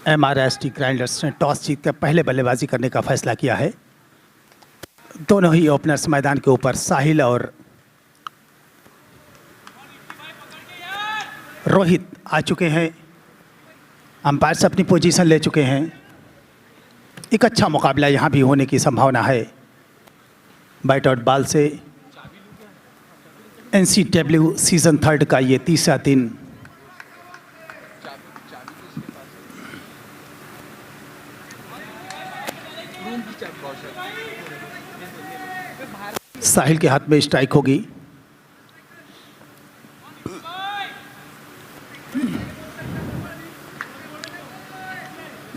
MRST grinders ने toss जीतकर पहले बल्लेबाजी करने का फैसला किया है। दोनों ही ओपनर्स मैदान के ऊपर साहिल और रोहित आ चुके हैं। अंपायर्स अपनी पोजीशन ले चुके हैं। एक अच्छा मुकाबला यहाँ भी होने की संभावना है। बैट और बॉल से NCW सीज़न 3 का ये तीसरा दिन साहिल के हाथ में स्ट्राइक होगी।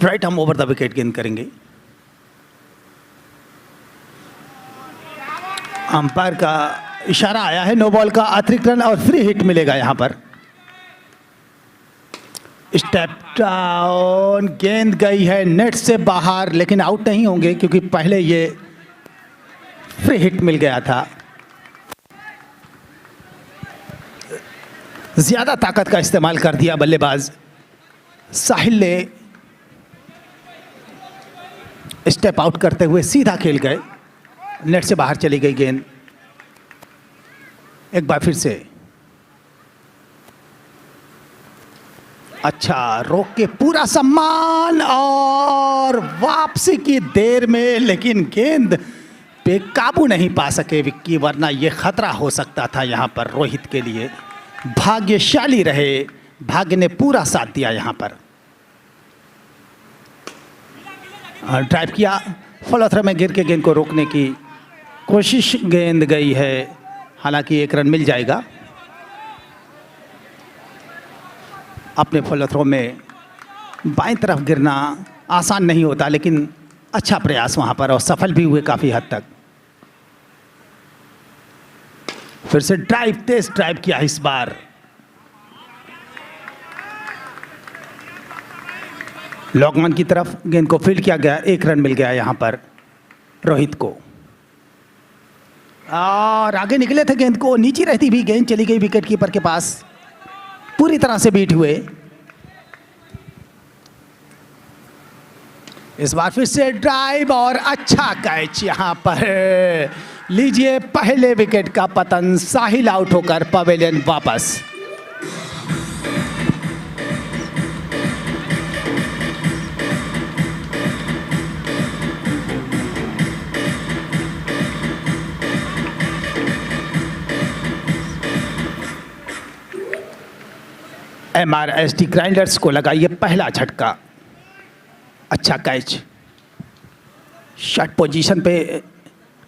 राइट हम ओवर द विकेट गेंद करेंगे। अंपायर का इशारा आया है, नो बॉल का अतिरिक्त रन और फ्री हिट मिलेगा यहां पर। स्टेप डाउन, गेंद गई है नेट से बाहर, लेकिन आउट नहीं होंगे क्योंकि पहले ये फ्री हिट मिल गया था। ज्यादा ताकत का इस्तेमाल कर दिया बल्लेबाज साहिल ने। स्टेप आउट करते हुए सीधा खेल गए, नेट से बाहर चली गई गेंद। एक बार फिर से अच्छा रोक के पूरा सम्मान और वापसी की देर में, लेकिन गेंद पे काबू नहीं पा सके विक्की, वरना यह खतरा हो सकता था यहां पर रोहित के लिए। भाग्यशाली रहे, भाग्य ने पूरा साथ दिया यहां पर। ड्राइव किया, फॉलो थ्रो में गिर के गेंद को रोकने की कोशिश, गेंद गई है, हालांकि एक रन मिल जाएगा। अपने फॉलो थ्रो में बाएं तरफ गिरना आसान नहीं होता, लेकिन अच्छा प्रयास वहां पर और सफल भी हुए काफ़ी हद तक। फिर से ड्राइव, तेज ड्राइव किया इस बार। लॉन्ग ऑन की तरफ गेंद को फील्ड किया गया, एक रन मिल गया यहां पर रोहित को। और आगे निकले थे गेंद को, नीचे रहती भी गेंद चली गई विकेट कीपर के पास, पूरी तरह से बीट हुए। इस बार फिर से ड्राइव और अच्छा कैच यहां पर। लीजिए पहले विकेट का पतन, साहिल आउट होकर पवेलियन वापस। MRST ग्राइंडर्स को लगा ये पहला झटका। अच्छा कैच, शॉट पोजीशन पे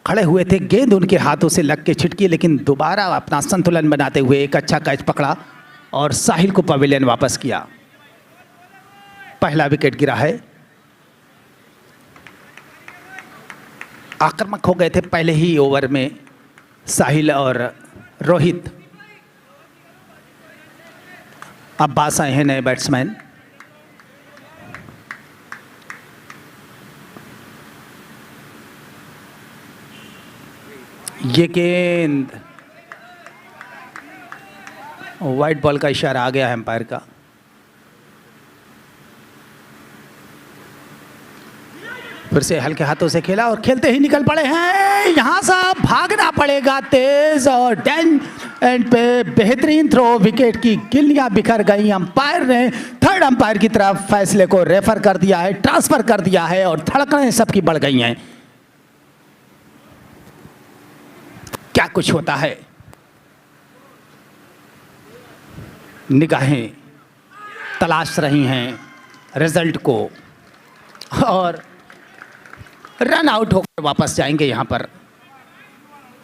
खड़े हुए थे, गेंद उनके हाथों से लग के छिटकी, लेकिन दोबारा अपना संतुलन बनाते हुए एक अच्छा कैच पकड़ा और साहिल को पवेलियन वापस किया। पहला विकेट गिरा है। आक्रामक हो गए थे पहले ही ओवर में साहिल और रोहित। अब पास आए हैं नए बैट्समैन। ये गेंद वाइट बॉल का इशारा आ गया है अंपायर का। फिर से हल्के हाथों से खेला और खेलते ही निकल पड़े हैं। यहां से भागना पड़ेगा तेज और डेन एंड पे बेहतरीन थ्रो, विकेट की गिल्लियां बिखर गई। अंपायर ने थर्ड अंपायर की तरफ फैसले को रेफर कर दिया है, ट्रांसफर कर दिया है और धड़कनें सबकी बढ़ गई हैं। क्या कुछ होता है, निगाहें तलाश रही हैं रिजल्ट को और रन आउट होकर वापस जाएंगे यहां पर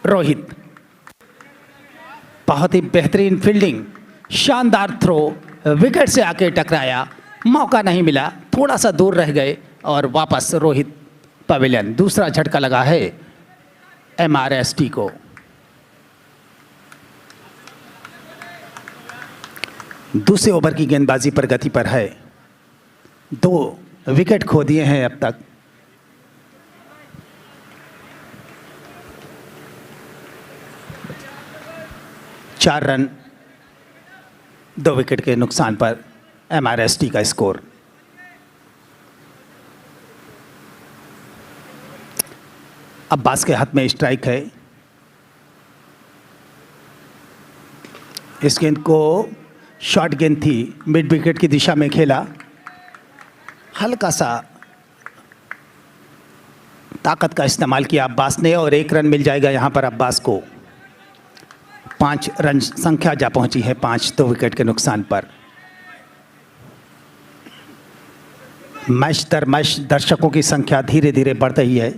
रोहित। बहुत ही बेहतरीन फील्डिंग, शानदार थ्रो, विकेट से आके टकराया, मौका नहीं मिला, थोड़ा सा दूर रह गए और वापस रोहित पवेलियन। दूसरा झटका लगा है MRST को। दूसरे ओवर की गेंदबाजी पर गति पर है। 2 विकेट खो दिए हैं अब तक। चार रन 2 विकेट के नुकसान पर MRST का स्कोर। अब्बास के हाथ में स्ट्राइक है। इस गेंद को शॉर्ट गेंद थी, मिड विकेट की दिशा में खेला, हल्का सा ताकत का इस्तेमाल किया अब्बास ने और 1 रन मिल जाएगा यहाँ पर अब्बास को। 5 रन संख्या जा पहुंची है 5 2 विकेट के नुकसान पर। मैच दर मैच दर्शकों की संख्या धीरे धीरे बढ़ रही है।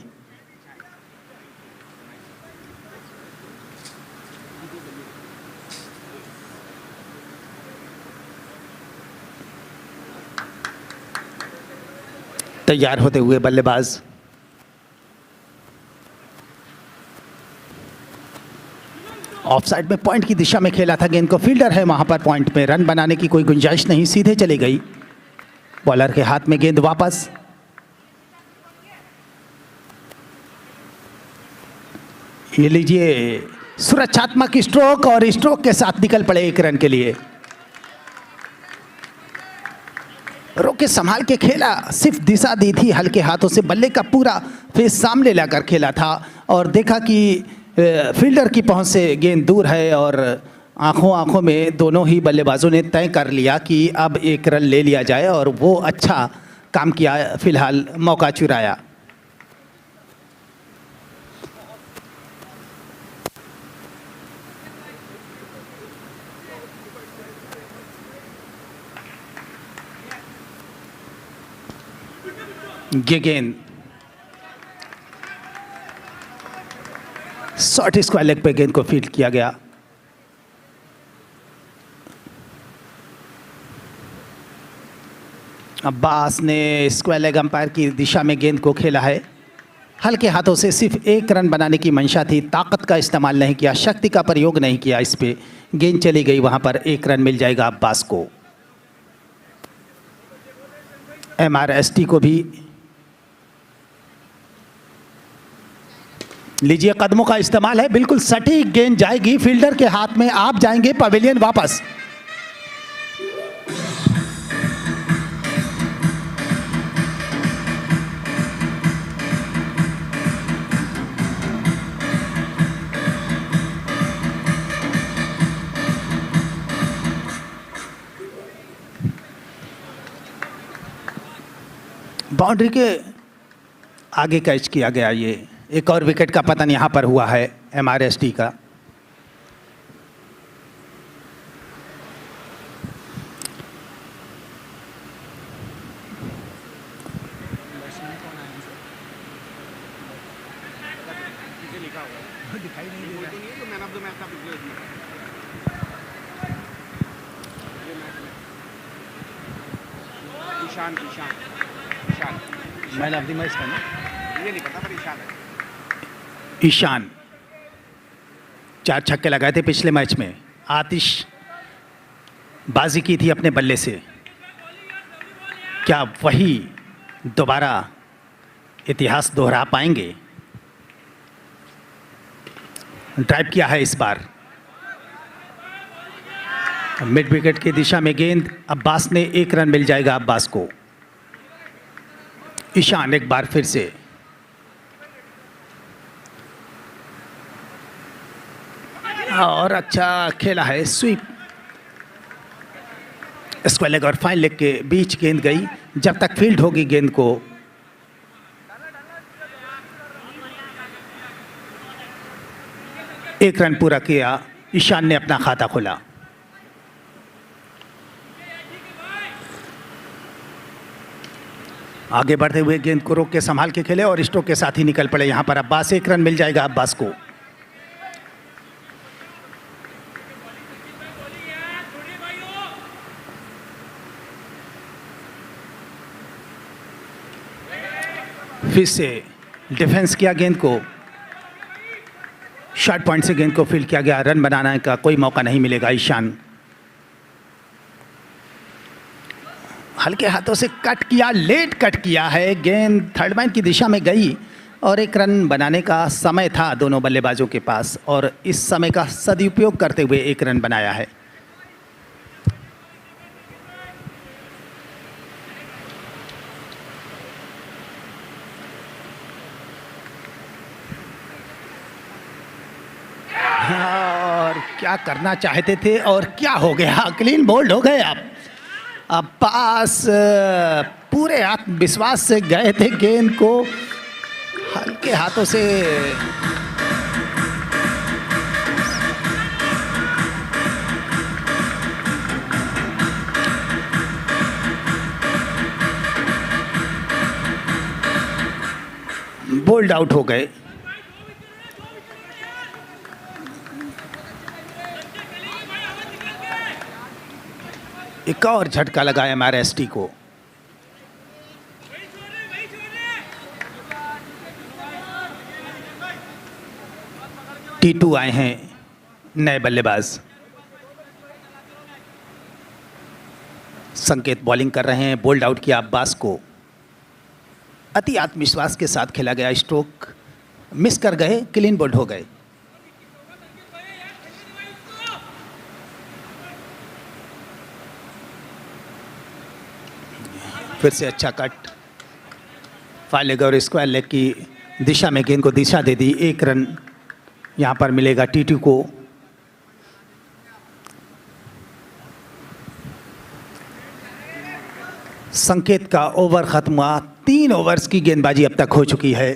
तैयार होते हुए बल्लेबाज ऑफसाइड में पॉइंट की दिशा में खेला था गेंद को, फील्डर है वहां पर, पॉइंट पे रन बनाने की कोई गुंजाइश नहीं, सीधे चली गई। बॉलर के हाथ में गेंद वापस। ये लीजिए सुरक्षात्मक स्ट्रोक और स्ट्रोक के साथ निकल पड़े 1 रन के लिए। रोक के संभाल के खेला, सिर्फ दिशा दी थी हल्के हाथों से, बल्ले का पूरा फेस सामने लाकर खेला था और देखा कि फील्डर की पहुंच से गेंद दूर है और आंखों में दोनों ही बल्लेबाजों ने तय कर लिया कि अब 1 रन ले लिया जाए और वो अच्छा काम किया, फिलहाल मौका चुराया। ये गेंद शॉर्ट स्क्वायर लेग पे गेंद को फील्ड किया गया। अब्बास ने स्क्वायर लेग अंपायर की दिशा में गेंद को खेला है, हल्के हाथों से सिर्फ 1 रन बनाने की मंशा थी, ताकत का इस्तेमाल नहीं किया, शक्ति का प्रयोग नहीं किया, इस पे गेंद चली गई, वहां पर 1 रन मिल जाएगा अब्बास को। MRST को भी लीजिए, कदमों का इस्तेमाल है, बिल्कुल सटीक गेंद जाएगी फील्डर के हाथ में, आप जाएंगे पवेलियन वापस। बाउंड्री के आगे कैच किया गया। ये एक और विकेट का पतन यहाँ पर हुआ है MRST का। मैन ऑफ द मैच का ना ये नहीं पता, पर ईशान है। ईशान 4 छक्के लगाए थे पिछले मैच में, आतिश बाजी की थी अपने बल्ले से, क्या वही दोबारा इतिहास दोहरा पाएंगे? ड्राइव किया है इस बार, मिड विकेट की दिशा में गेंद, अब्बास ने 1 रन मिल जाएगा अब्बास को। ईशान एक बार फिर से और अच्छा खेला है, स्वीप स्क्वायर लेग और फाइन लेग के बीच गेंद गई, जब तक फील्ड होगी गेंद को एक रन पूरा किया, ईशान ने अपना खाता खोला। आगे बढ़ते हुए गेंद को रोक के संभाल के खेले और स्ट्रोक के साथ ही निकल पड़े यहां पर अब्बास। 1 रन मिल जाएगा अब्बास को। फिर से डिफेंस किया, गेंद को शॉर्ट पॉइंट से गेंद को फील्ड किया गया, रन बनाने का कोई मौका नहीं मिलेगा। ईशान हल्के हाथों से कट किया, लेट कट किया है, गेंद थर्ड मैन की दिशा में गई और 1 रन बनाने का समय था दोनों बल्लेबाजों के पास और इस समय का सदुपयोग करते हुए 1 रन बनाया है। क्या करना चाहते थे और क्या हो गया? क्लीन बोल्ड हो गए आप। अब्बास पूरे आत्मविश्वास से गए थे, गेंद को हल्के हाथों से बोल्ड आउट हो गए। एक और झटका लगा एमआरएसटी को। T2 आए हैं नए बल्लेबाज। संकेत बॉलिंग कर रहे हैं। बोल्ड आउट किया अब्बास को। अति आत्मविश्वास के साथ खेला गया स्ट्रोक मिस कर गए, क्लीन बोल्ड हो गए। फिर से अच्छा कट, फाइल लेग और स्क्वायर लेग की दिशा में गेंद को दिशा दे दी। 1 रन यहां पर मिलेगा T2 को। संकेत का ओवर खत्म हुआ। 3 ओवर्स की गेंदबाजी अब तक हो चुकी है।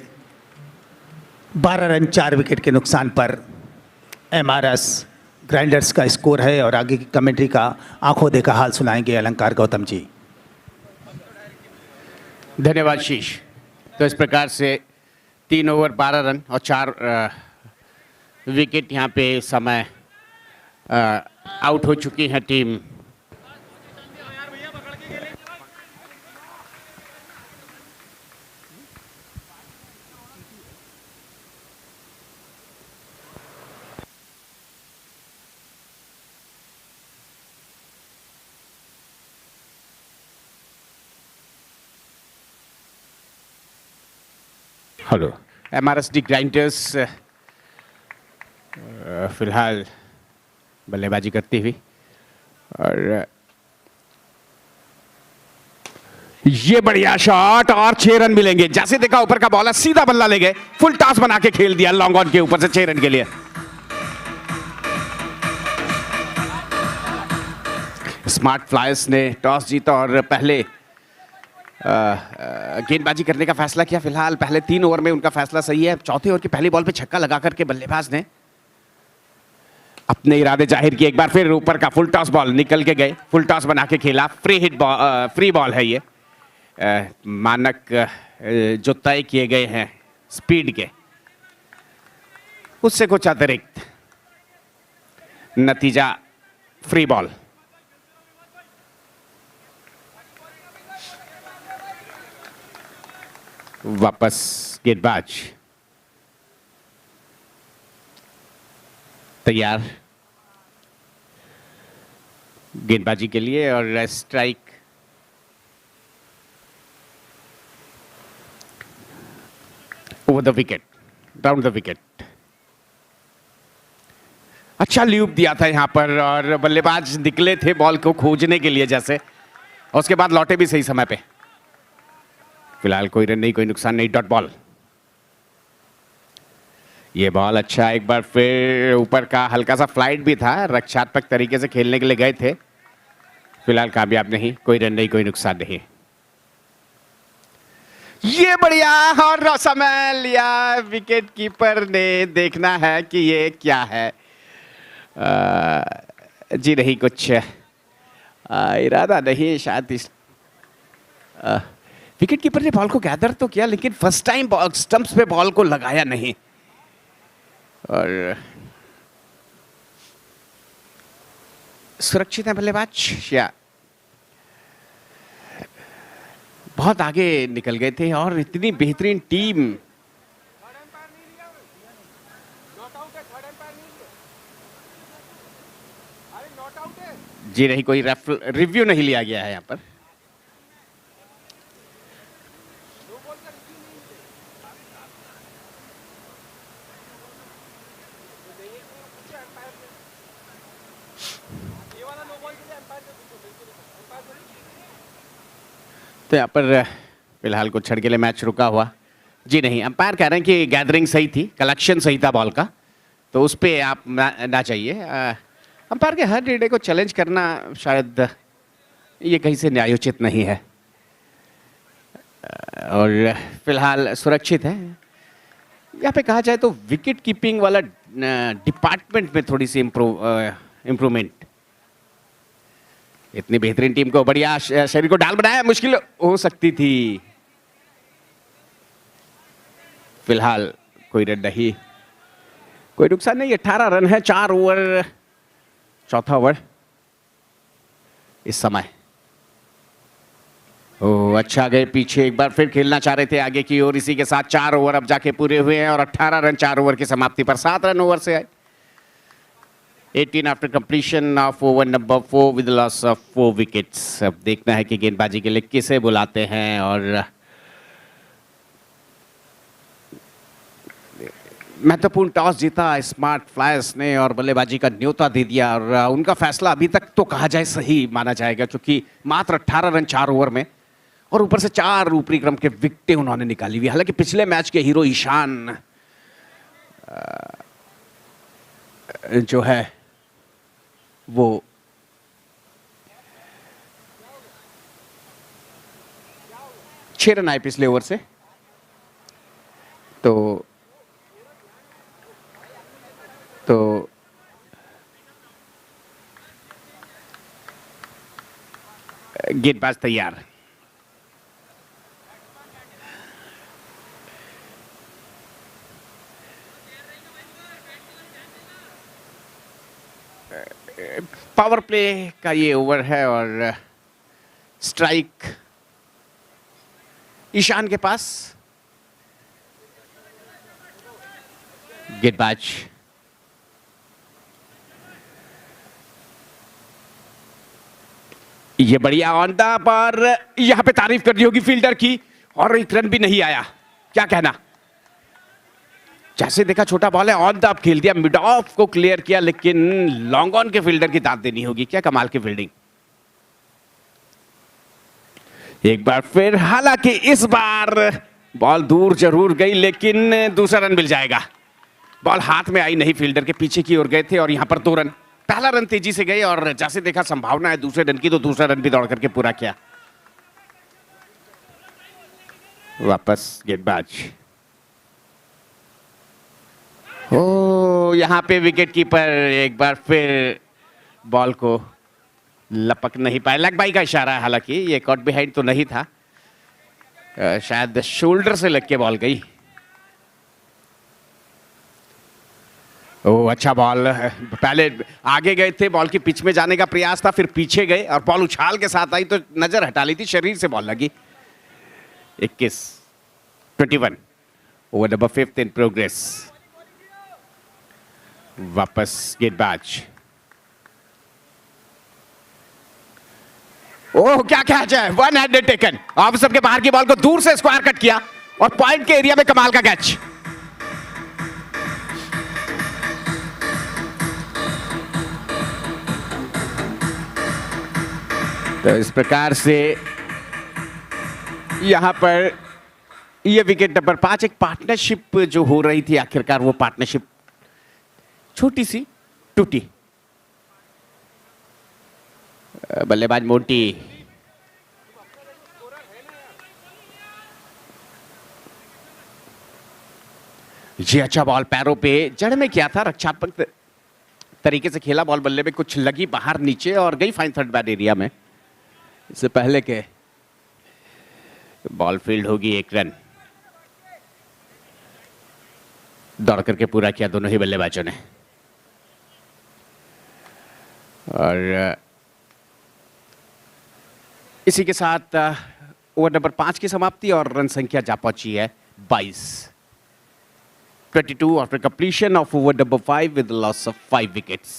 12 रन 4 विकेट के नुकसान पर एमआरएस ग्राइंडर्स का स्कोर है। और आगे की कमेंट्री का आंखों देखा हाल सुनाएंगे अलंकार गौतम जी। धन्यवाद शीश। तो इस प्रकार से 3 ओवर 12 रन और 4 विकेट यहाँ पे समय आउट हो चुकी है टीम। हेलो, एमआरएसटी ग्राइंडर्स फिलहाल बल्लेबाजी करती हुई, और ये बढ़िया शॉट और 6 रन मिलेंगे। जैसे देखा ऊपर का बॉलर सीधा बल्ला ले गए, फुल टॉस बना के खेल दिया लॉन्ग ऑन के ऊपर से 6 रन के लिए। स्मार्ट फ्लायर्स ने टॉस जीता और पहले गेंदबाजी करने का फैसला किया। फिलहाल पहले 3 ओवर में उनका फैसला सही है। चौथे ओवर की पहली बॉल पे छक्का लगा करके बल्लेबाज ने अपने इरादे जाहिर किए। एक बार फिर ऊपर का फुल टॉस बॉल निकल के गए, फुल टॉस बना के खेला। Free hit ball, free ball है ये। मानक जो तय किए गए हैं स्पीड के, उससे कुछ अतिरिक्त, नतीजा फ्री बॉल। वापस गेंदबाज तैयार गेंदबाजी के लिए, और strike over the wicket, down the wicket. अच्छा ल्यूप दिया था यहां पर, और बल्लेबाज निकले थे बॉल को खोजने के लिए जैसे, और उसके बाद लौटे भी सही समय पे। फिलहाल कोई रन नहीं, कोई नुकसान नहीं, डॉट बॉल। ये बॉल अच्छा, एक बार फिर ऊपर का हल्का सा फ्लाइट भी था, रक्षात्मक तरीके से खेलने के लिए गए थे। फिलहाल कामयाब नहीं, कोई रन नहीं, कोई नुकसान नहीं। ये बढ़िया, और समय लिया विकेट कीपर ने। देखना है कि ये क्या है। जी नहीं, कुछ इरादा नहीं शायद। इस विकेट कीपर ने बॉल को गैदर तो किया, लेकिन फर्स्ट टाइम स्टंप्स पे बॉल को लगाया नहीं। और सुरक्षित है बल्लेबाज, या बहुत आगे निकल गए थे। और इतनी बेहतरीन टीम, जी नहीं, कोई रिव्यू नहीं लिया गया है यहाँ पर। तो यहाँ पर फिलहाल कुछ क्षण के लिए मैच रुका हुआ। जी नहीं, अंपायर कह रहे हैं कि गैदरिंग सही थी, कलेक्शन सही था बॉल का, तो उस पे आप ना चाहिए। अंपायर के हर निर्णय को चैलेंज करना शायद ये कहीं से न्यायोचित नहीं है, और फिलहाल सुरक्षित है। यहाँ पे कहा जाए तो विकेट कीपिंग वाला डिपार्टमेंट में थोड़ी सी इम्प्रूवमेंट, इतनी बेहतरीन टीम को बढ़िया शरीर को ढाल बनाया, मुश्किल हो सकती थी। फिलहाल कोई रन नहीं, कोई नुकसान नहीं। 18 रन है, 4 ओवर, चौथा ओवर इस समय। ओ अच्छा गए पीछे, एक बार फिर खेलना चाह रहे थे आगे की ओर। इसी के साथ 4 ओवर अब जाके पूरे हुए हैं और 18 रन 4 ओवर की समाप्ति पर। 7 रन ओवर से आए। 18 after completion of over number 4 with loss of 4 wickets. अब देखना है कि गेंदबाजी के लिए किसे बुलाते हैं, और महत्वपूर्ण टॉस जीता स्मार्ट फ्लायर्स ने और बल्लेबाजी का न्योता दे दिया, और उनका फैसला अभी तक तो कहा जाए सही माना जाएगा, क्योंकि मात्र 18 रन 4 ओवर में और ऊपर से 4 ऊपरी क्रम के विकेटें उन्होंने निकाली हुई। हालांकि पिछले मैच के हीरो ईशान जो है वो छह रन आए पिछले ओवर से, तो गेंदबाज तैयार। पावर प्ले का ये ओवर है और स्ट्राइक ईशान के पास। गेंदबाज ये बढ़िया ऑन द पर, यहां पे तारीफ करनी होगी फील्डर की, और एक रन भी नहीं आया। क्या कहना, जैसे देखा छोटा बॉल है, ऑन द खेल दिया, मिड ऑफ को क्लियर किया, लेकिन लॉन्ग ऑन के फील्डर की दाद देनी होगी। क्या कमाल की फील्डिंग। एक बार फिर, हालांकि इस बार बॉल दूर जरूर गई, लेकिन दूसरा रन मिल जाएगा। बॉल हाथ में आई नहीं, फील्डर के पीछे की ओर गए थे और यहां पर 2 रन। पहला रन तेजी से गए और जैसे देखा संभावना है दूसरे रन की, तो दूसरा रन भी दौड़ करके पूरा किया। वापस गेंदबाज। ओ यहां पे विकेट कीपर एक बार फिर बॉल को लपक नहीं पाए। लेग बाई का इशारा है, हालांकि ये कॉट बिहाइंड तो नहीं था, शायद शोल्डर से लग के बॉल गई। ओ अच्छा बॉल, पहले आगे गए थे, बॉल की पिच में जाने का प्रयास था, फिर पीछे गए और बॉल उछाल के साथ आई तो नजर हटा ली थी, शरीर से बॉल लगी। 21 ओवर नंबर 5 इन प्रोग्रेस। वापस गेंदबाज। ओह क्या कैच है, 1 हैंडेड टेकन। ऑफ सबके बाहर की बॉल को दूर से स्क्वायर कट किया और पॉइंट के एरिया में कमाल का कैच। तो इस प्रकार से यहां पर यह विकेट नंबर 5, एक पार्टनरशिप जो हो रही थी, आखिरकार वो पार्टनरशिप छोटी सी टूटी। बल्लेबाज मोंटी। ये अच्छा बॉल पैरों पे जड़ में किया था, रक्षात्मक तरीके से खेला बॉल, बल्ले में कुछ लगी बाहर नीचे और गई फाइन थर्ड बैड एरिया में। इससे पहले के बॉल फील्ड होगी 1 रन। दौड़ करके पूरा किया दोनों ही बल्लेबाजों ने। और इसी के साथ ओवर नंबर 5 की समाप्ति और रन संख्या जा पहुंची है 22। 22 after completion of over number 5 with the loss of 5 wickets.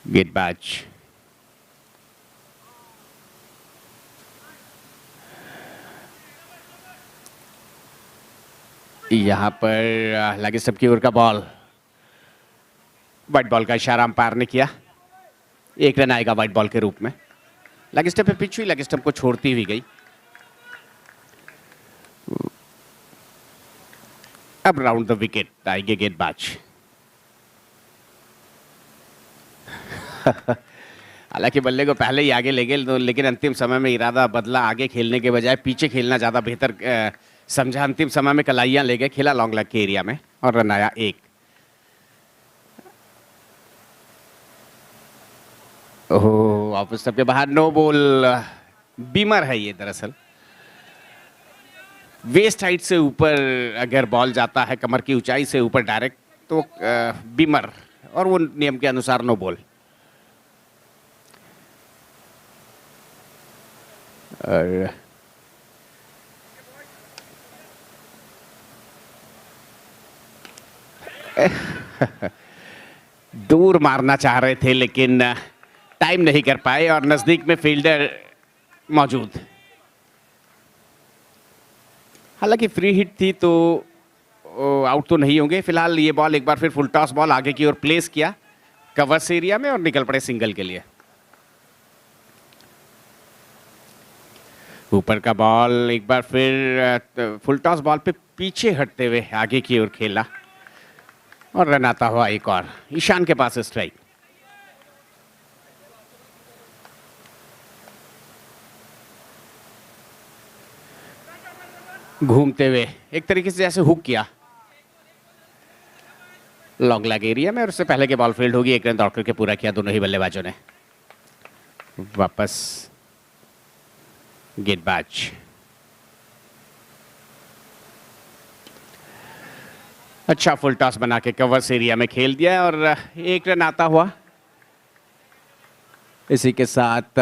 गेंदबाज। यहां पर लगे सबकी ओर का बॉल, व्हाइट बॉल का इशारा अंपायर ने किया। 1 रन आएगा व्हाइट बॉल के रूप में। लेग स्टंप पे पिच हुई, लेग स्टंप को छोड़ती हुई गई। अब राउंड द विकेट आएंगे गेंदबाज। हालांकि बल्ले को पहले ही आगे ले गए तो, लेकिन अंतिम समय में इरादा बदला, आगे खेलने के बजाय पीछे खेलना ज़्यादा बेहतर समझा। अंतिम समय में कलाइयाँ ले गए, खेला लॉन्ग लेग के एरिया में और रन आया 1। ओह, ऑफ स्टंप के बाहर, नो बॉल। बीमर है ये दरअसल। वेस्ट हाइट से ऊपर अगर बॉल जाता है, कमर की ऊंचाई से ऊपर डायरेक्ट, तो बीमर, और वो नियम के अनुसार नो बॉल। और दूर मारना चाह रहे थे लेकिन टाइम नहीं कर पाए और नजदीक में फील्डर मौजूद। हालांकि फ्री हिट थी तो आउट तो नहीं होंगे। फिलहाल ये बॉल एक बार फिर फुल टॉस बॉल आगे की ओर प्लेस किया कवर्स एरिया में और निकल पड़े सिंगल के लिए। ऊपर का बॉल एक बार फिर फुल टॉस बॉल पे पीछे हटते हुए आगे की ओर खेला और रन आता हुआ एक और। ईशान के पास स्ट्राइक। घूमते हुए एक तरीके से जैसे हुक किया लॉन्ग लेग एरिया में, और उससे पहले के बॉल फील्ड होगी। 1 रन दौड़ करके पूरा किया दोनों ही बल्लेबाजों ने। वापस गेंदबाज। अच्छा फुल टॉस बना के कवर्स एरिया में खेल दिया और 1 रन आता हुआ। इसी के साथ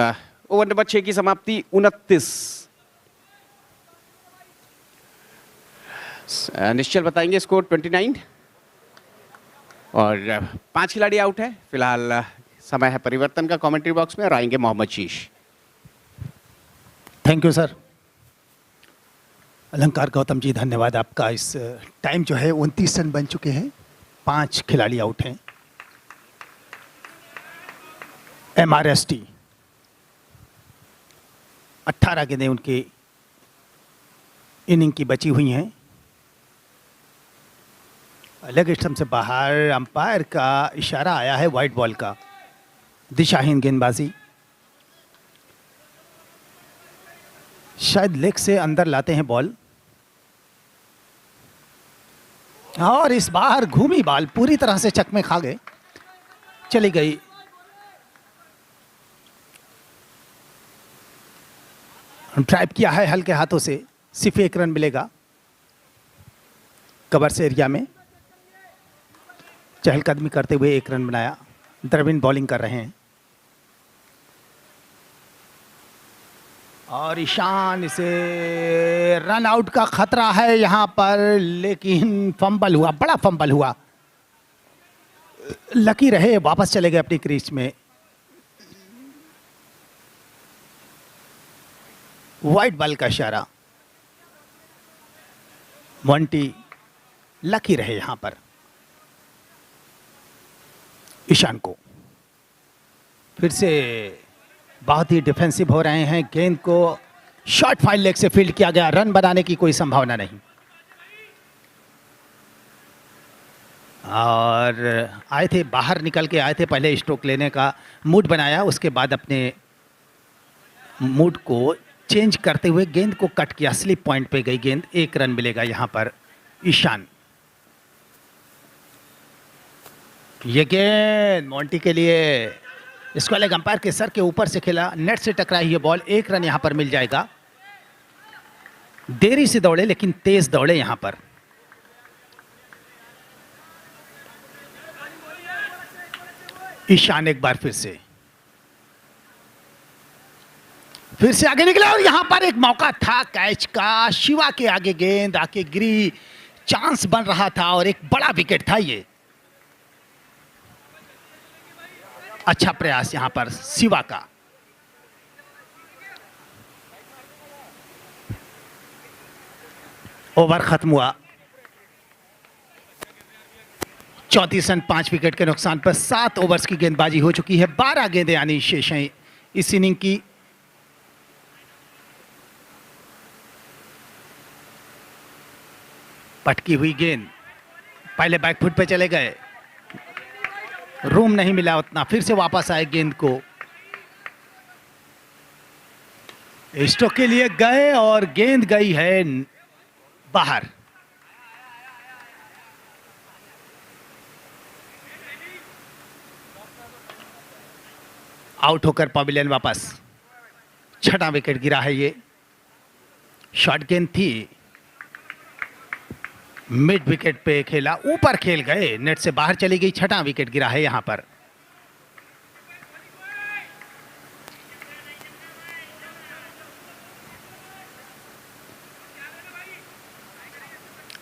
ओवर नंबर 6 की समाप्ति 29। निश्चल बताएंगे स्कोर 29 और 5 खिलाड़ी आउट है। फिलहाल समय है परिवर्तन का कमेंट्री बॉक्स में और आएंगे मोहम्मद शीश। Thank you sir. अलंकार गौतम जी धन्यवाद आपका। इस टाइम जो है 29 रन बन चुके हैं, 5 खिलाड़ी आउट हैं। MRST 18 गेंदें उनकी इनिंग की बची हुई हैं। लेग स्टंप से बाहर अंपायर का इशारा आया है वाइट बॉल का। दिशाहीन गेंदबाजी, शायद लेग से अंदर लाते हैं बॉल और इस बार घूमी बॉल पूरी तरह से चकमे खा गए, चली गई। ड्राइव किया है हल्के हाथों से, सिर्फ 1 रन मिलेगा। कवर्स एरिया में चहलकदमी करते हुए 1 रन बनाया। द्रविड़ बॉलिंग कर रहे हैं और ईशान, इसे रन आउट का खतरा है यहां पर, लेकिन फंबल हुआ, बड़ा फंबल हुआ। लकी रहे, वापस चले गए अपनी क्रीज में। वाइट बॉल का इशारा। मोंटी लकी रहे यहां पर। ईशान को फिर से बहुत ही डिफेंसिव हो रहे हैं। गेंद को शॉर्ट फाइन लेग से फील्ड किया गया, रन बनाने की कोई संभावना नहीं। और आए थे, बाहर निकल के आए थे, पहले स्ट्रोक लेने का मूड बनाया, उसके बाद अपने मूड को चेंज करते हुए गेंद को कट किया। स्लिप पॉइंट पे गई गेंद, 1 रन मिलेगा यहां पर ईशान। ये गेंद मोंटी के लिए, इसको लेग अंपायर के सर के ऊपर से खेला, नेट से टकराई ये बॉल। 1 रन यहां पर मिल जाएगा। देरी से दौड़े लेकिन तेज दौड़े यहां पर। ईशान एक बार फिर से आगे निकला और यहां पर एक मौका था कैच का। शिवा के आगे गेंद आके गिरी, चांस बन रहा था और एक बड़ा विकेट था ये। अच्छा प्रयास यहां पर शिवा का। ओवर खत्म हुआ। 34 रन 5 विकेट के नुकसान पर 7 ओवर्स की गेंदबाजी हो चुकी है। 12 गेंदें आनी शेष हैं इस इनिंग की। पटकी हुई गेंद पहले बैकफुट पे चले गए, रूम नहीं मिला उतना, फिर से वापस आए गेंद को, स्ट्रोक के लिए गए और गेंद गई है बाहर। आउट होकर पवेलियन वापस। छठा विकेट गिरा है ये। शॉर्ट गेंद थी, मिड विकेट पे खेला, ऊपर खेल गए, नेट से बाहर चली गई। छठा विकेट गिरा है यहां पर।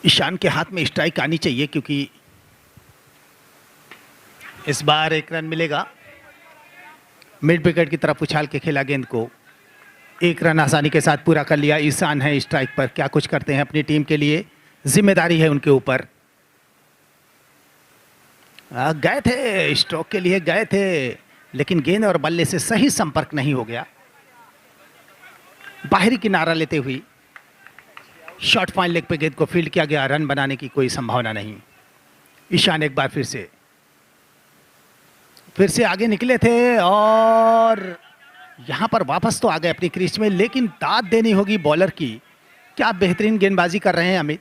ईशान के हाथ में स्ट्राइक आनी चाहिए क्योंकि इस बार 1 रन मिलेगा। मिड विकेट की तरफ उछाल के खेला गेंद को, 1 रन आसानी के साथ पूरा कर लिया। ईशान है स्ट्राइक पर, क्या कुछ करते हैं अपनी टीम के लिए, जिम्मेदारी है उनके ऊपर। गए थे, स्ट्रोक के लिए गए थे, लेकिन गेंद और बल्ले से सही संपर्क नहीं हो गया। बाहरी किनारा लेते हुए शॉर्ट फाइन लेग पे गेंद को फील्ड किया गया। रन बनाने की कोई संभावना नहीं। ईशान एक बार फिर से आगे निकले थे और यहां पर वापस तो आ गए अपनी क्रीज में, लेकिन दाद देनी होगी बॉलर की। क्या बेहतरीन गेंदबाजी कर रहे हैं अमित।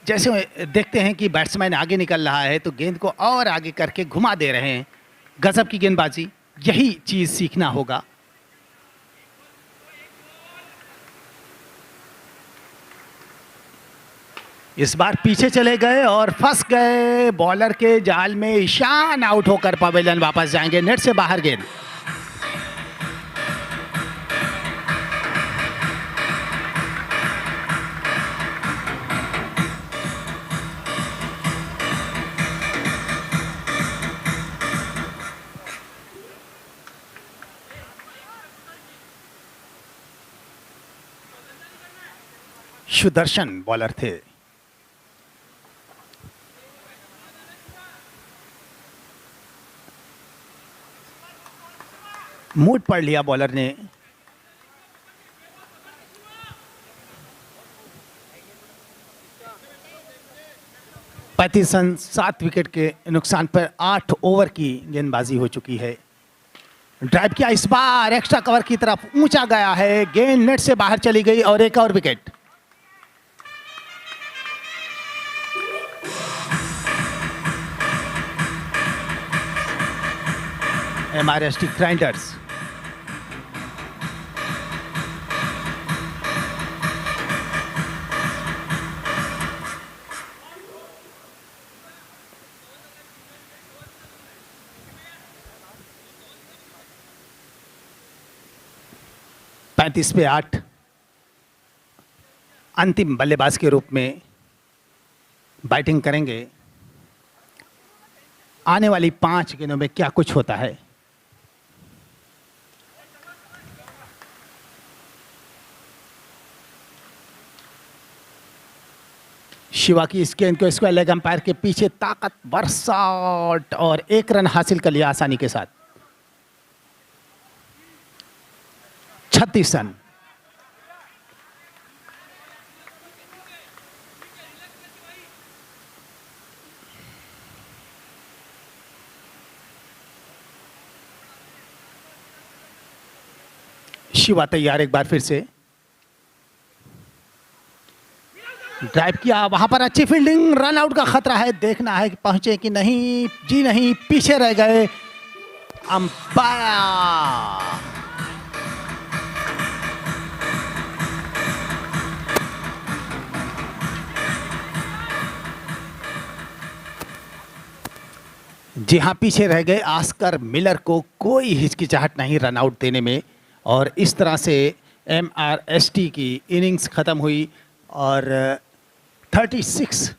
जैसे देखते हैं कि बैट्समैन आगे निकल रहा है तो गेंद को और आगे करके घुमा दे रहे हैं। गजब की गेंदबाजी, यही चीज सीखना होगा। इस बार पीछे चले गए और फंस गए बॉलर के जाल में। ईशान आउट होकर पवेलियन वापस जाएंगे, नेट से बाहर गेंद। सुदर्शन बॉलर थे। मूड पढ़ लिया बॉलर ने। पैंतीस रन 7 विकेट के नुकसान पर 8 ओवर की गेंदबाजी हो चुकी है। ड्राइव किया, इस बार एक्स्ट्रा कवर की तरफ ऊंचा गया है, गेंद नेट से बाहर चली गई और एक और विकेट। MRST ग्राइंडर्स पैंतीस पे 8 अंतिम बल्लेबाज के रूप में बैटिंग करेंगे। आने वाली 5 गेंदों में क्या कुछ होता है। शिवा की इस गेंद को स्क्वायर लेग अंपायर के पीछे ताकतवर शॉट और 1 रन हासिल कर लिया आसानी के साथ। 36 रन। शिवा तैयार, एक बार फिर से ड्राइव किया, वहां पर अच्छी फील्डिंग, रन आउट का खतरा है। देखना है कि पहुंचे कि नहीं। जी नहीं, पीछे रह गए अंपायर। जी हाँ, पीछे रह गए। ऑस्कर मिलर को कोई हिचकिचाहट नहीं रन आउट देने में, और इस तरह से MRST की इनिंग्स खत्म हुई और 36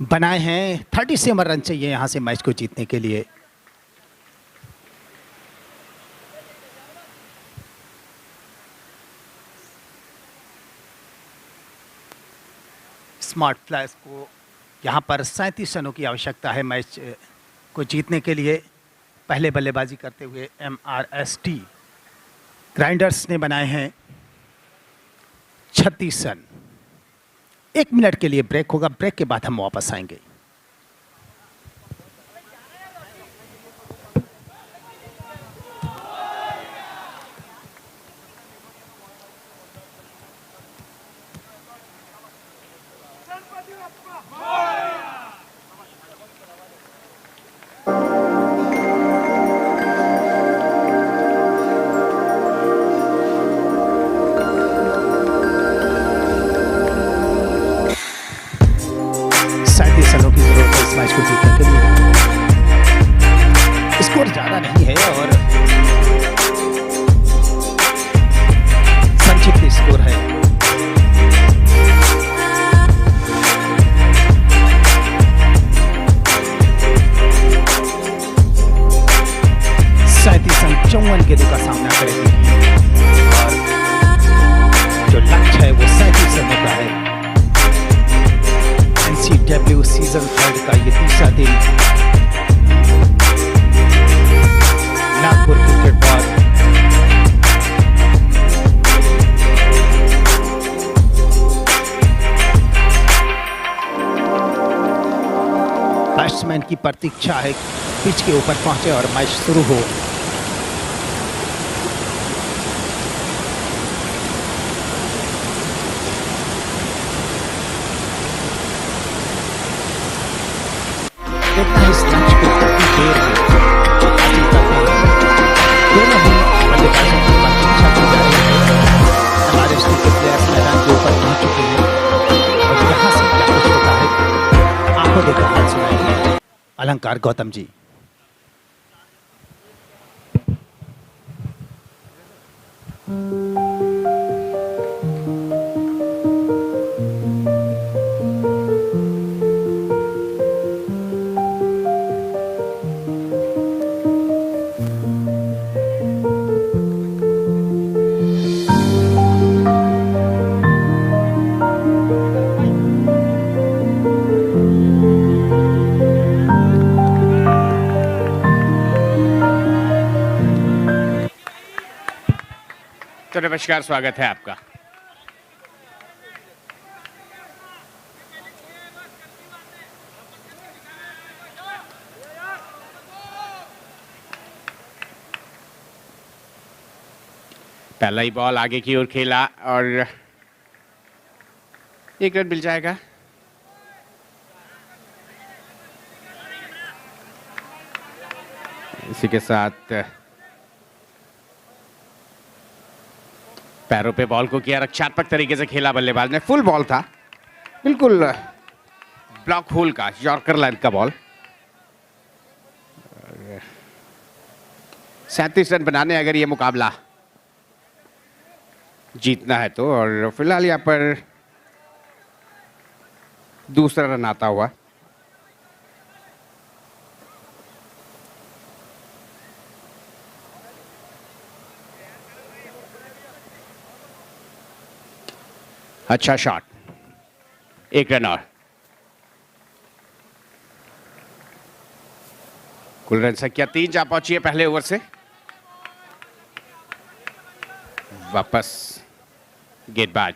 बनाए हैं। 37 रन चाहिए यहां से मैच को जीतने के लिए। स्मार्ट फ्लैश को यहां पर 37 रनों की आवश्यकता है मैच को जीतने के लिए। पहले बल्लेबाजी करते हुए MRST ग्राइंडर्स ने बनाए हैं 36 रन। 1 मिनट के लिए ब्रेक होगा, ब्रेक के बाद हम वापस आएंगे। मैच को जीतने के लिए स्कोर ज्यादा नहीं है और संक्षिप्त स्कोर है। सैंतीस 54 गेंदों का सामना करेगी और जो लक्ष्य है वो 37 रनों का है। NCAA सीजन 3 का ये तीसरा दिन नागपुर क्रिकेट बोर्ड बैट्समैन की प्रतीक्षा है पिच के ऊपर पहुंचे और मैच शुरू हो। इस मैच को काफी देर में हासिल करते हैं। दोनों ही बल्लेबाजों की प्रतीक्षा की जा रही है। हमारे के प्लेयर्स मैदान के ऊपर पहुंच चुके हैं और यहाँ से क्या कुछ होता है आपको देखकर हाल सुनाएंगे अलंकार गौतम जी। तो नमस्कार, स्वागत है आपका। पहला ही बॉल आगे की ओर खेला और 1 रन मिल जाएगा। इसी के साथ पैरों पे बॉल को किया रक्षात्मक तरीके से खेला बल्लेबाज ने। फुल बॉल था, बिल्कुल ब्लॉक होल का यॉर्कर लाइन का बॉल। 37 रन बनाने अगर ये मुकाबला जीतना है तो, और फिलहाल यहाँ पर दूसरा रन आता हुआ। अच्छा शॉट, 1 रन और। कुल रन संख्या 3 जा पहुंची है पहले ओवर से। वापस गेंदबाज,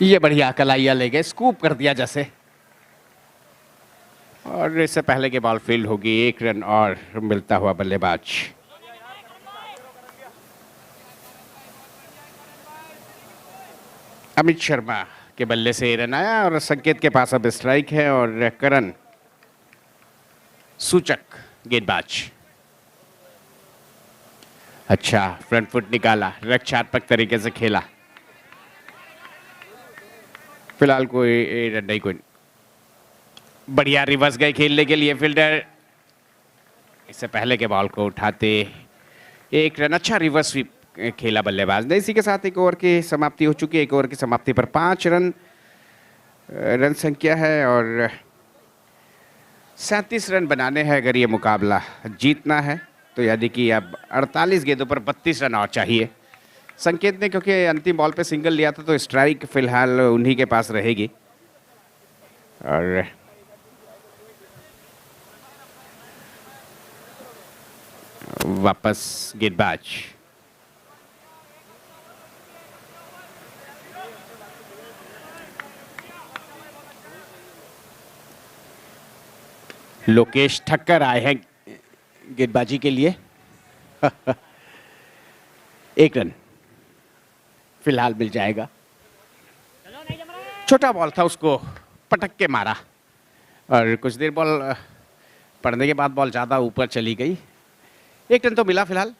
ये बढ़िया कलाइया ले गए, स्कूप कर दिया जैसे, और इससे पहले के बॉल फील्ड होगी। 1 रन और मिलता हुआ बल्लेबाज। अमित शर्मा के बल्ले से रन आया और संकेत के पास अब स्ट्राइक है और करण सूचक गेंदबाज। अच्छा फ्रंट फुट निकाला, रक्षात्मक तरीके से खेला। फिलहाल कोई रन नहीं, कोई बढ़िया रिवर्स गए खेलने के लिए फील्डर। इससे पहले के बॉल को उठाते 1 रन। अच्छा रिवर्स स्वीप खेला बल्लेबाज ने। इसी के साथ 1 ओवर की समाप्ति हो चुकी है। 1 ओवर की समाप्ति पर 5 रन संख्या है और 37 रन बनाने हैं अगर ये मुकाबला जीतना है तो, यानी कि अब 48 गेंदों पर 32 रन और चाहिए। संकेत ने क्योंकि अंतिम बॉल पे सिंगल लिया था तो स्ट्राइक फिलहाल उन्हीं के पास रहेगी। और वापस गेंदबाज। लोकेश ठक्कर आए हैं गेंदबाजी के लिए। 1 रन फिलहाल मिल जाएगा। छोटा बॉल था, उसको पटक के मारा और कुछ देर बॉल पड़ने के बाद बॉल ज़्यादा ऊपर चली गई। 1 रन तो मिला फिलहाल।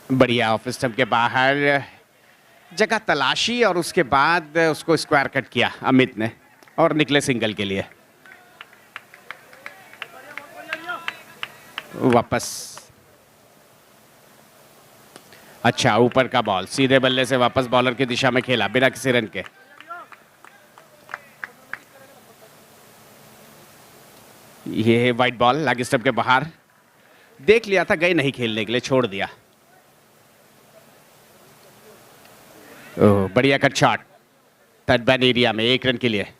बढ़िया ऑफ स्टंप के बाहर जगह तलाशी और उसके बाद उसको स्क्वायर कट किया अमित ने और निकले सिंगल के लिए। वापस अच्छा ऊपर का बॉल सीधे बल्ले से वापस बॉलर की दिशा में खेला बिना किसी रन के। ये है वाइड बॉल, लेग स्टंप के बाहर देख लिया था, गए नहीं खेलने के लिए, छोड़ दिया। ओह बढ़िया cut shot third ban area में 1 रन के लिए।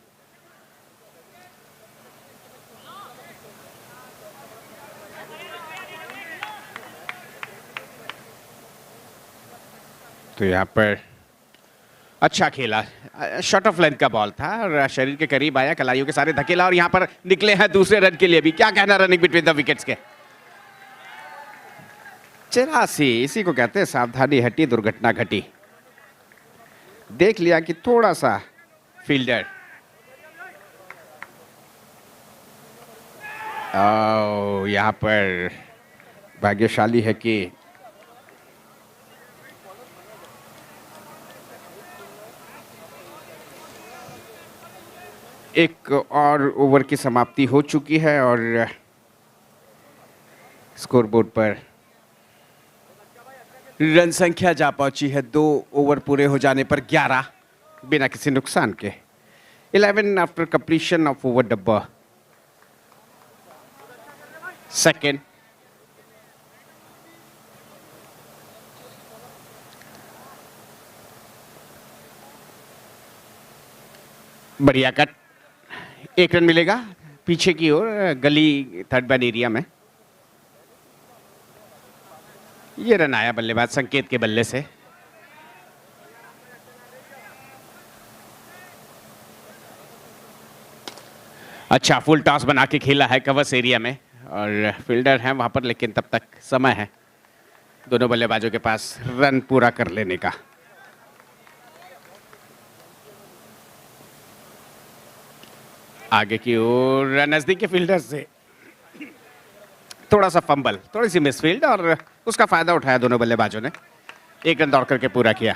तो यहाँ पर अच्छा खेला, शॉर्ट ऑफ लेंथ का बॉल था और शरीर के करीब आया, कलाइयों के सारे धकेला और यहाँ पर निकले हैं दूसरे रन के लिए भी। क्या कहना रनिंग बिटवीन द विकेट्स के। 84 इसी को कहते हैं सावधानी हटी दुर्घटना घटी। देख लिया कि थोड़ा सा फील्डर यहाँ पर भाग्यशाली है कि एक और ओवर की समाप्ति हो चुकी है और स्कोरबोर्ड पर रन संख्या जा पहुंची है 2 ओवर पूरे हो जाने पर 11 बिना किसी नुकसान के। 11 आफ्टर कंप्लीशन ऑफ ओवर डब्बा सेकेंड। बढ़िया कट, 1 रन मिलेगा पीछे की ओर गली थर्ड बैन एरिया में। ये रन आया बल्लेबाज संकेत के बल्ले से। अच्छा फुल टॉस बना के खेला है कवर्स एरिया में और फील्डर हैं वहां पर, लेकिन तब तक समय है दोनों बल्लेबाजों के पास रन पूरा कर लेने का। आगे की ओर नजदीक के फील्डर से थोड़ा सा फंबल, थोड़ी सी मिसफील्ड और उसका फायदा उठाया दोनों बल्लेबाजों ने। 1 रन दौड़ करके पूरा किया।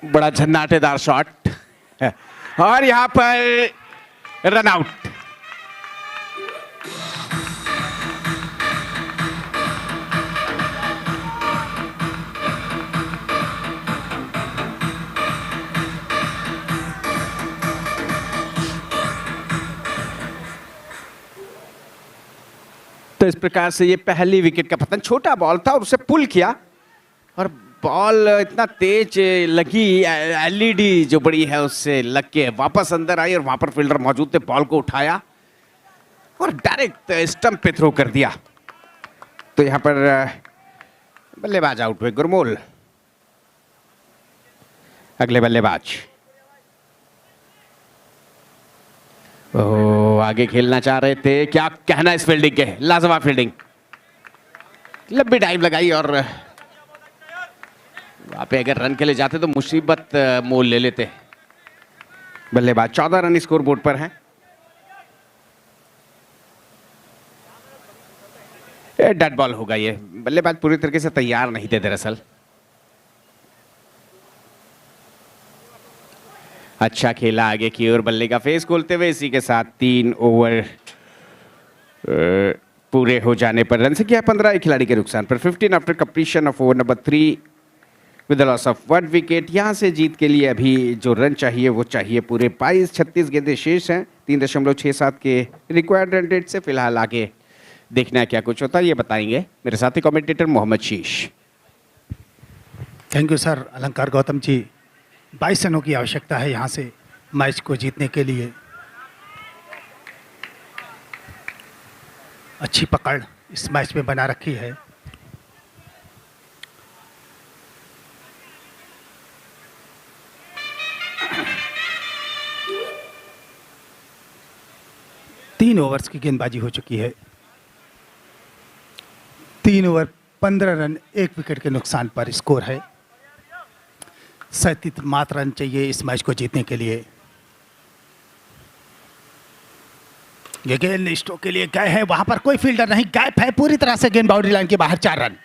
बड़ा झन्नाटेदार शॉट और यहां पर रन आउट। तो इस प्रकार से ये पहली विकेट का पतन। छोटा बॉल था और उसे पुल किया और बॉल इतना तेज लगी, एलईडी जो बड़ी है उससे लग के वापस अंदर आई और वहां पर फील्डर मौजूद थे, बॉल को उठाया और डायरेक्ट स्टंप पे थ्रो कर दिया। तो यहां पर बल्लेबाज आउट हुए गुरमोल। अगले बल्लेबाज आगे खेलना चाह रहे थे। क्या कहना इस फील्डिंग के, लाजवाब फील्डिंग, लंबी टाइम लगाई और वहां पे अगर रन के लिए जाते तो मुसीबत मोल ले लेते। बल्लेबाज 14 रन स्कोर बोर्ड पर हैं। डेड बॉल होगा ये, बल्लेबाज पूरी तरीके से तैयार नहीं थे दरअसल। अच्छा खेला आगे की ओर, बल्ले का फेस खोलते हुए। इसी के साथ 3 ओवर पूरे हो जाने पर रन संख्या 15 एक खिलाड़ी के नुकसान पर 15 after completion of over number 3 with the loss of 1 wicket. यहां से जीत के लिए अभी जो रन चाहिए वो चाहिए पूरे 22-36 गेंदें शेष हैं 3.67 के रिक्वायर्ड रन रेट से। फिलहाल आगे देखना है क्या कुछ होता है, ये बताएंगे मेरे साथी कमेंटेटर मोहम्मद शीश। थैंक यू सर अलंकार गौतम जी। 22 रनों की आवश्यकता है यहाँ से मैच को जीतने के लिए। अच्छी पकड़ इस मैच में बना रखी है। 3 ओवर्स की गेंदबाजी हो चुकी है। 3 ओवर 15 रन, 1 विकेट के नुकसान पर स्कोर है। 37 मात्र रन चाहिए इस मैच को जीतने के लिए। ये गेंद स्ट्रोक के लिए गए हैं, वहां पर कोई फील्डर नहीं, गैप है पूरी तरह से, गेंद बाउंड्री लाइन के बाहर, 4 रन।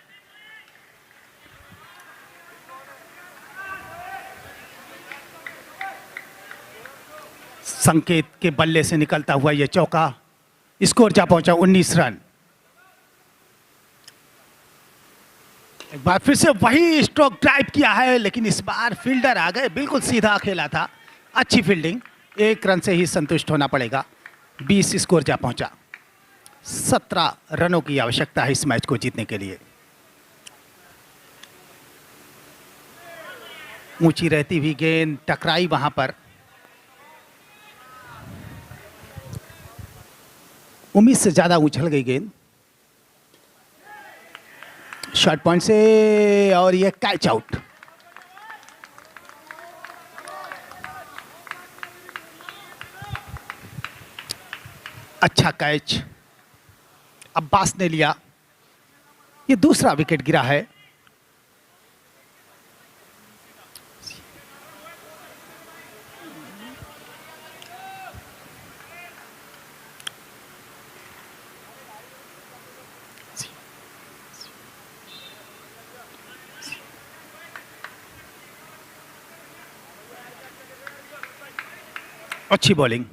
संकेत के बल्ले से निकलता हुआ यह चौका, स्कोर जा पहुंचा 19 रन। एक बार फिर से वही स्ट्रोक ड्राइव किया है, लेकिन इस बार फील्डर आ गए, बिल्कुल सीधा खेला था, अच्छी फील्डिंग। 1 रन से ही संतुष्ट होना पड़ेगा। 20 स्कोर जा पहुंचा। 17 रनों की आवश्यकता है इस मैच को जीतने के लिए। ऊंची रहती हुई गेंद टकराई वहां पर, उम्मीद से ज्यादा उछल गई गेंद, शॉर्ट पॉइंट से, और ये कैच आउट। अच्छा कैच अब्बास ने लिया। ये दूसरा विकेट गिरा है। अच्छी बॉलिंग,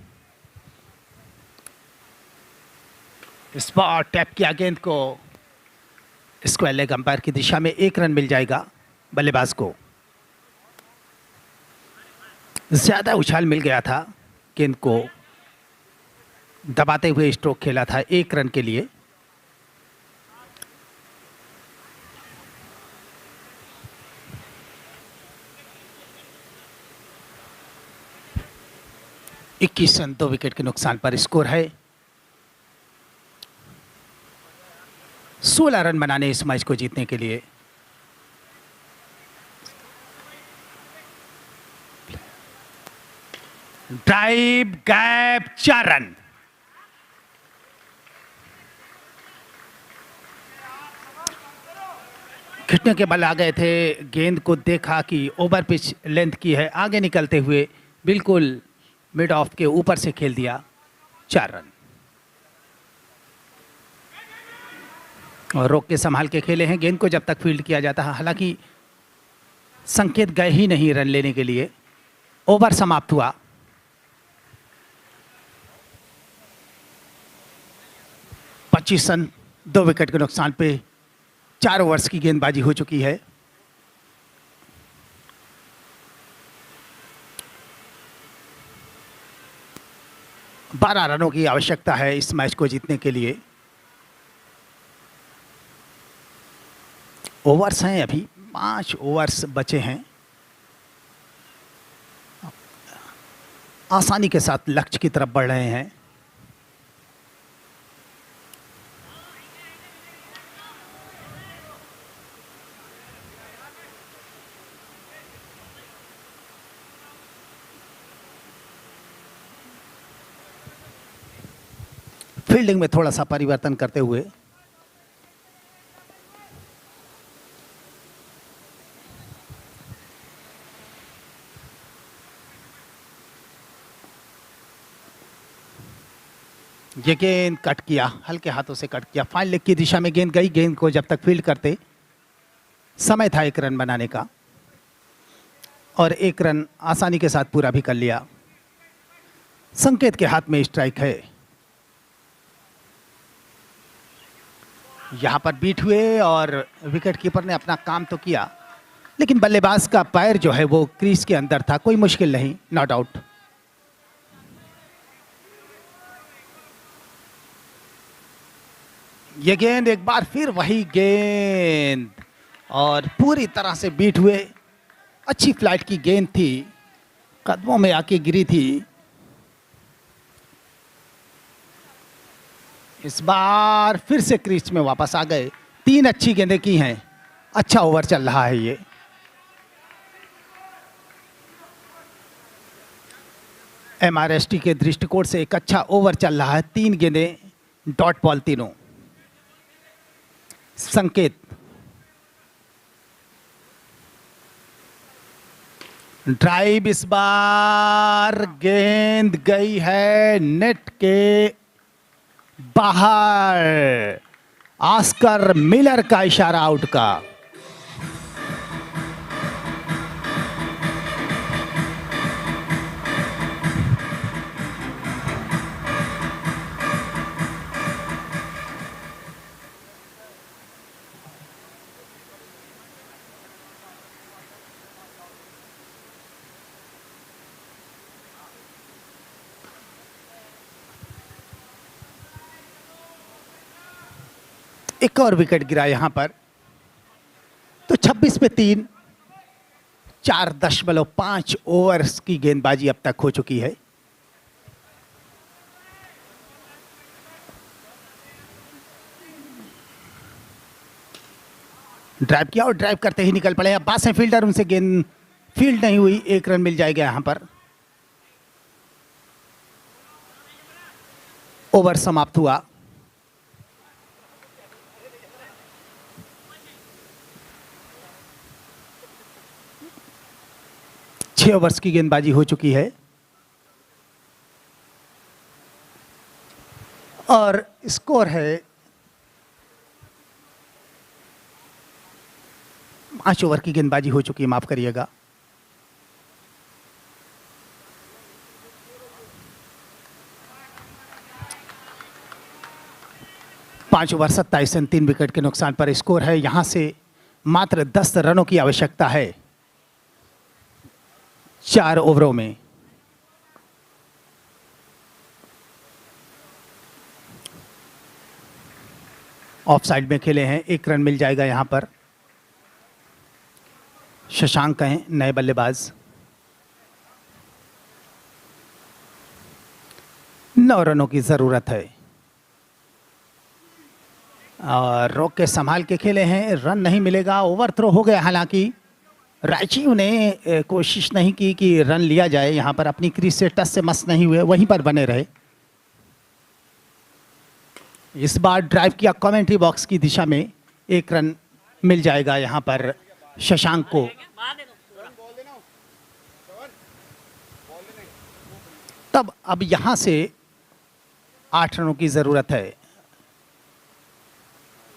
इस बार टैप किया गेंद को, स्क्वायर लेग अंपायर की दिशा में, 1 रन मिल जाएगा बल्लेबाज को। ज्यादा उछाल मिल गया था, गेंद को दबाते हुए स्ट्रोक खेला था 1 रन के लिए। इक्कीस रन 2 विकेट के नुकसान पर स्कोर है। 16 रन बनाने इस मैच को जीतने के लिए। Drive, gap, 4 run. घिटने के बल आ गए थे, गेंद को देखा कि ओवर पिच लेंथ की है, आगे निकलते हुए बिल्कुल मिड ऑफ के ऊपर से खेल दिया, 4 रन। और रोक के संभाल के खेले हैं गेंद को जब तक फील्ड किया जाता है। हालांकि संकेत गए ही नहीं रन लेने के लिए। ओवर समाप्त हुआ। पच्चीस रन 2 विकेट के नुकसान पे 4 ओवर्स की गेंदबाजी हो चुकी है। बारह रनों की आवश्यकता है इस मैच को जीतने के लिए। ओवर्स हैं अभी, 5 ओवर्स बचे हैं। आसानी के साथ लक्ष्य की तरफ बढ़ रहे हैं। फील्डिंग में थोड़ा सा परिवर्तन करते हुए ये गेंद कट किया, हल्के हाथों से कट किया, फाइन लेग की दिशा में गेंद गई। गेंद को जब तक फील्ड करते समय था 1 रन बनाने का, और 1 रन आसानी के साथ पूरा भी कर लिया। संकेत के हाथ में स्ट्राइक है। यहां पर बीट हुए और विकेट कीपर ने अपना काम तो किया, लेकिन बल्लेबाज का पैर जो है वो क्रीज के अंदर था। कोई मुश्किल नहीं, नॉट आउट। ये गेंद एक बार फिर वही गेंद, और पूरी तरह से बीट हुए। अच्छी फ्लाइट की गेंद थी, कदमों में आके गिरी थी। इस बार फिर से क्रीज में वापस आ गए। 3 अच्छी गेंदें की हैं। अच्छा ओवर चल रहा है ये। एमआरएसटी के दृष्टिकोण से एक अच्छा ओवर चल रहा है। 3 गेंदें डॉट बॉल तीनों। संकेत ड्राइव, इस बार गेंद गई है नेट के बाहर। ऑस्कर मिलर का इशारा आउट का। एक और विकेट गिरा यहां पर, तो 26 पे 3, 4.5 ओवर्स की गेंदबाजी अब तक हो चुकी है। ड्राइव किया और ड्राइव करते ही निकल पड़े अब्बास है फील्डर, उनसे गेंद फील्ड नहीं हुई। 1 रन मिल जाएगा यहां पर। ओवर समाप्त हुआ। छह ओवर्स की गेंदबाजी हो चुकी है और स्कोर है 5 ओवर की गेंदबाजी हो चुकी है, माफ करिएगा। पांच ओवर 27 रन 3 विकेट के नुकसान पर स्कोर है। यहां से मात्र 10 रनों की आवश्यकता है 4 ओवरों में। ऑफ साइड में खेले हैं, 1 रन मिल जाएगा यहां पर। शशांक हैं नए बल्लेबाज। 9 रनों की जरूरत है और रोक के संभाल के खेले हैं, रन नहीं मिलेगा। ओवर थ्रो हो गया, हालांकि रायचीव ने कोशिश नहीं की कि रन लिया जाए। यहां पर अपनी क्रीज से टच से मस नहीं हुए, वहीं पर बने रहे। इस बार ड्राइव किया कमेंट्री बॉक्स की दिशा में, 1 रन मिल जाएगा यहां पर शशांक को। तब अब यहां से 8 रनों की जरूरत है।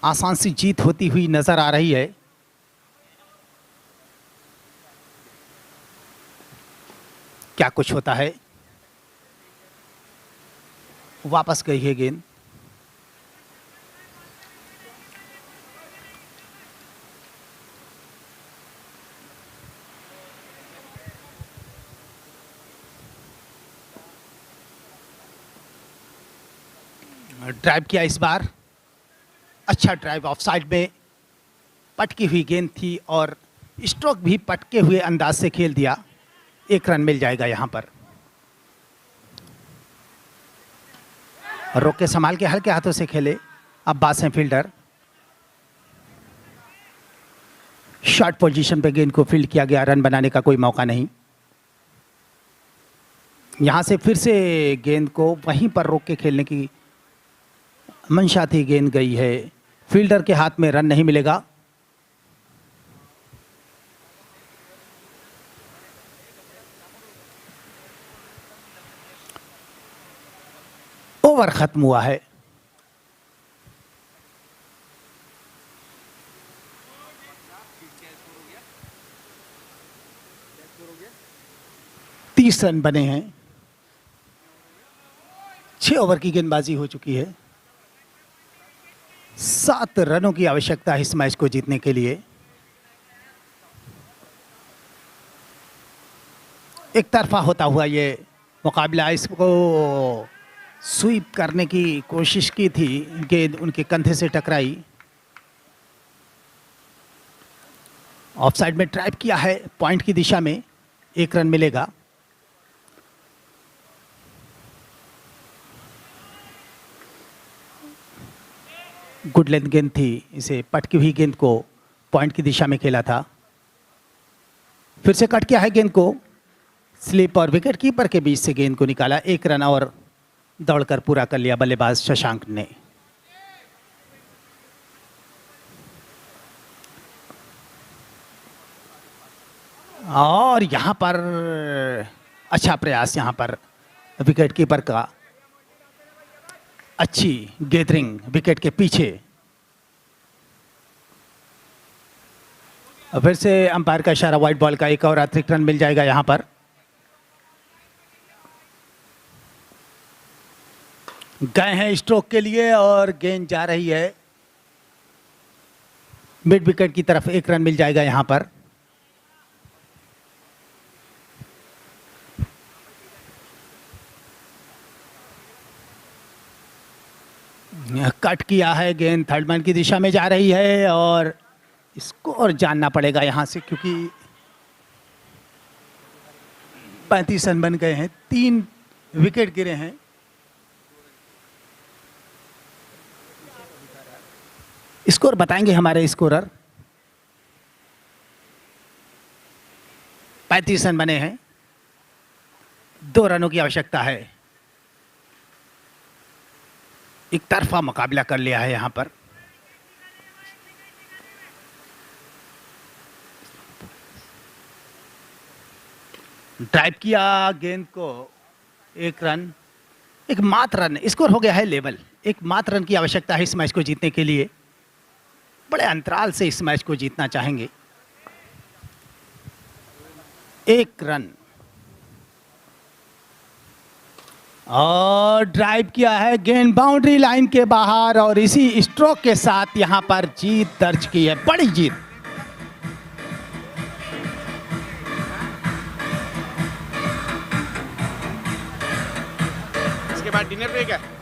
आसान सी जीत होती हुई नजर आ रही है। क्या कुछ होता है। वापस गई है गेंद। ड्राइव किया इस बार, अच्छा ड्राइव। ऑफ साइड में पटकी हुई गेंद थी और स्ट्रोक भी पटके हुए अंदाज से खेल दिया। 1 रन मिल जाएगा यहां पर। रोक के संभाल के हल्के हाथों से खेले अब्बास हैं फील्डर। शॉर्ट पोजीशन पे गेंद को फील्ड किया गया, रन बनाने का कोई मौका नहीं। यहां से फिर से गेंद को वहीं पर रोक के खेलने की मंशा थी, गेंद गई है फील्डर के हाथ में, रन नहीं मिलेगा। ओवर खत्म हुआ है। तीस रन बने हैं। 6 ओवर की गेंदबाजी हो चुकी है। 7 रनों की आवश्यकता है इस मैच को जीतने के लिए। एक तरफा होता हुआ ये मुकाबला, इसको स्वीप करने की कोशिश की थी, गेंद उनके कंधे से टकराई। ऑफ साइड में ड्राइव किया है पॉइंट की दिशा में, 1 रन मिलेगा। गुड लेंथ गेंद थी, इसे पटकी हुई गेंद को पॉइंट की दिशा में खेला था। फिर से कट किया है गेंद को, स्लिप और विकेट कीपर के बीच से गेंद को निकाला, 1 रन और दौड़कर पूरा कर लिया बल्लेबाज शशांक ने। और यहां पर अच्छा प्रयास, यहां पर विकेट कीपर का, अच्छी गैदरिंग विकेट के पीछे। फिर से अंपायर का इशारा, व्हाइट बॉल का, एक और अतिरिक्त रन मिल जाएगा यहां पर। गए हैं स्ट्रोक के लिए और गेंद जा रही है मिड विकेट की तरफ, 1 रन मिल जाएगा यहां पर। कट किया है, गेंद थर्ड मैन की दिशा में जा रही है और स्कोर जानना पड़ेगा यहां से, क्योंकि 35 रन बन गए हैं, 3 विकेट गिरे हैं। स्कोर बताएंगे हमारे स्कोरर। 35 रन बने हैं, 2 रनों की आवश्यकता है। एक तरफा मुकाबला कर लिया है यहां पर। ड्राइव किया गेंद को, 1 रन, एक मात्र रन, स्कोर हो गया है लेवल। एक मात्र रन की आवश्यकता है इस मैच को जीतने के लिए। बड़े अंतराल से इस मैच को जीतना चाहेंगे। 1 रन और ड्राइव किया है, गेंद बाउंड्री लाइन के बाहर और इसी स्ट्रोक के साथ यहां पर जीत दर्ज की है, बड़ी जीत। इसके बाद डिनर ब्रेक है।